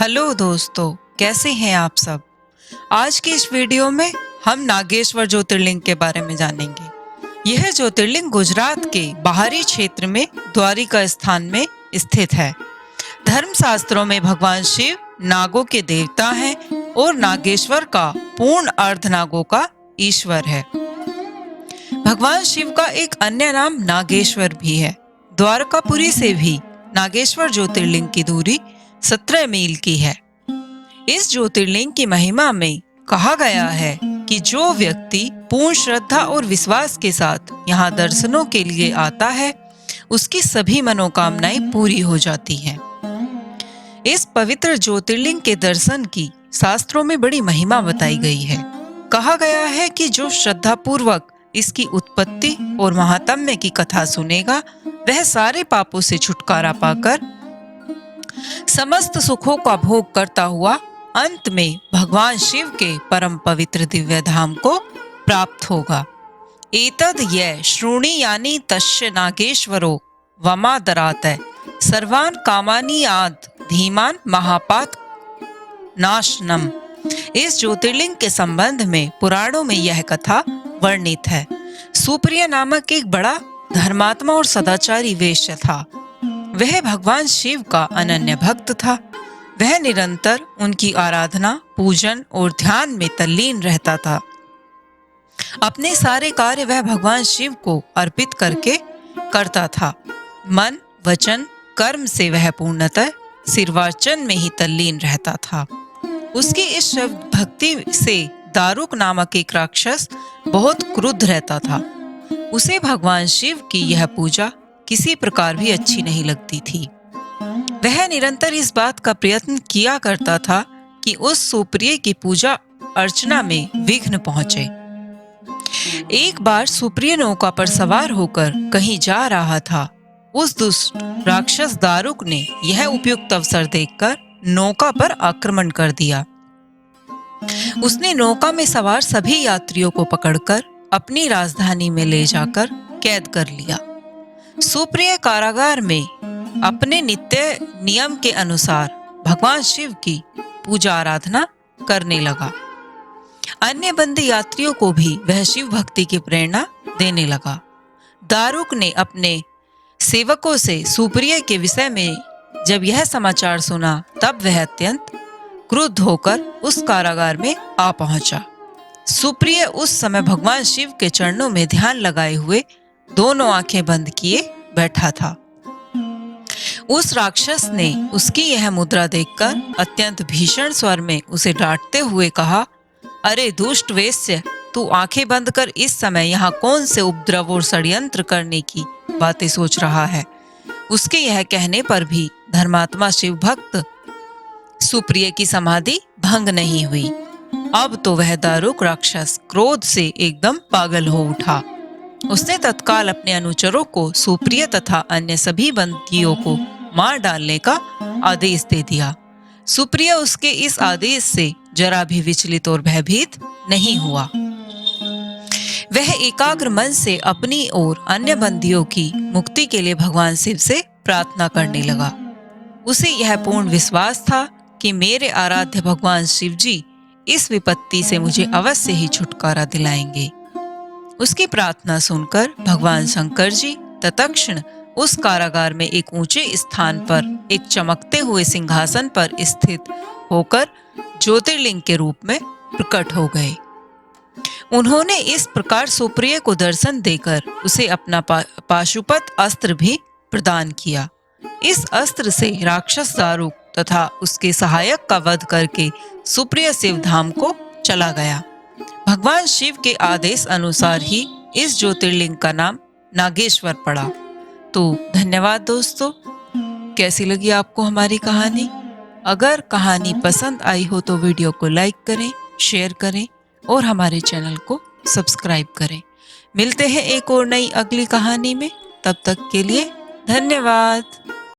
Hello दोस्तों, कैसे हैं आप सब। आज की इस वीडियो में हम नागेश्वर ज्योतिर्लिंग के बारे में जानेंगे। यह ज्योतिर्लिंग गुजरात के बाहरी क्षेत्र में द्वारिका स्थान में स्थित है। धर्मशास्त्रों में भगवान शिव नागों के देवता हैं और नागेश्वर का पूर्ण अर्ध नागों का ईश्वर है। भगवान शिव का एक अन्य नाम नागेश्वर भी है। द्वारकापुरी से भी नागेश्वर ज्योतिर्लिंग की दूरी 17 मील की है। इस ज्योतिर्लिंग की महिमा में कहा गया है कि जो व्यक्ति पूर्ण श्रद्धा और विश्वास के साथ यहाँ दर्शनों के लिए आता है, उसकी सभी मनोकामनाएं पूरी हो जाती हैं। इस पवित्र ज्योतिर्लिंग के दर्शन की शास्त्रों में बड़ी महिमा बताई गई है। कहा गया है कि जो श्रद्धा पूर्वक इसकी उत्पत्ति और महात्म्य की कथा सुनेगा, वह सारे पापों से छुटकारा पाकर समस्त सुखों का भोग करता हुआ अंत में भगवान शिव के परम पवित्र दिव्य धाम को प्राप्त होगा। एतद ये शृणुयानि तस्य नागेश्वरो वमादरात् सर्वान् कामानि आद धीमान महापात नाशनम। इस ज्योतिर्लिंग के संबंध में पुराणों में यह कथा वर्णित है। सुप्रिय नामक एक बड़ा धर्मात्मा और सदाचारी वेश्य था। वह भगवान शिव का अनन्य भक्त था। वह निरंतर उनकी आराधना, पूजन और ध्यान में तल्लीन रहता था। अपने सारे कार्य वह भगवान शिव को अर्पित करके करता था। मन, वचन, कर्म से वह पूर्णतः सिर्वार्चन में ही तल्लीन रहता था। उसकी इस शब्द भक्ति से दारुक नामक एक राक्षस बहुत क्रुद्ध रहता था। उसे भगवान शिव की यह पूजा किसी प्रकार भी अच्छी नहीं लगती थी। वह निरंतर इस बात का प्रयत्न किया करता था कि उस सुप्रिय की पूजा अर्चना में विघ्न पहुंचे। एक बार सुप्रिय नौका पर सवार होकर कहीं जा रहा था। उस दुष्ट राक्षस दारुक ने यह उपयुक्त अवसर देखकर नौका पर आक्रमण कर दिया। उसने नौका में सवार सभी यात्रियों को पकड़कर अपनी राजधानी में ले जाकर कैद कर लिया। सुप्रिय कारागार में अपने नित्य नियम के अनुसार भगवान शिव की पूजा आराधना करने लगा। अन्य बंदी यात्रियों को भी वह शिव भक्ति की प्रेरणा देने लगा। दारुक ने अपने सेवकों से सुप्रिय के विषय में जब यह समाचार सुना, तब वह अत्यंत क्रुद्ध होकर उस कारागार में आ पहुंचा। सुप्रिय उस समय भगवान शिव के चरणों में ध्यान लगाए हुए दोनों आंखें बंद किए बैठा था। उस राक्षस ने उसकी यह मुद्रा देखकर अत्यंत भीषण स्वर में उसे डांटते हुए कहा, अरे दुष्ट वेश्य, तू आंखें बंद कर इस समय यहाँ कौन से उपद्रव और षड्यंत्र करने की बातें सोच रहा है। उसके यह कहने पर भी धर्मात्मा शिव भक्त सुप्रिय की समाधि भंग नहीं हुई। अब तो वह दारुक राक्षस क्रोध से एकदम पागल हो उठा। उसने तत्काल अपने अनुचरों को सुप्रिय तथा अन्य सभी बंदियों को मार डालने का आदेश दे दिया। सुप्रिय उसके इस आदेश से जरा भी विचलित और भयभीत नहीं हुआ। वह एकाग्र मन से अपनी और अन्य बंदियों की मुक्ति के लिए भगवान शिव से प्रार्थना करने लगा। उसे यह पूर्ण विश्वास था कि मेरे आराध्य भगवान शिव जी इस विपत्ति से मुझे अवश्य ही छुटकारा दिलाएंगे। उसकी प्रार्थना सुनकर भगवान शंकर जी तत्क्षण उस कारागार में एक ऊंचे स्थान पर एक चमकते हुए सिंहासन पर स्थित होकर ज्योतिर्लिंग के रूप में प्रकट हो गए। उन्होंने इस प्रकार सुप्रिय को दर्शन देकर उसे अपना पाशुपत अस्त्र भी प्रदान किया। इस अस्त्र से राक्षस दारुक तथा उसके सहायक का वध करके सुप्रिय शिव धाम को चला गया। भगवान शिव के आदेश अनुसार ही इस ज्योतिर्लिंग का नाम नागेश्वर पड़ा। तो धन्यवाद दोस्तों। कैसी लगी आपको हमारी कहानी? अगर कहानी पसंद आई हो तो वीडियो को लाइक करें, शेयर करें और हमारे चैनल को सब्सक्राइब करें। मिलते हैं एक और नई अगली कहानी में। तब तक के लिए धन्यवाद।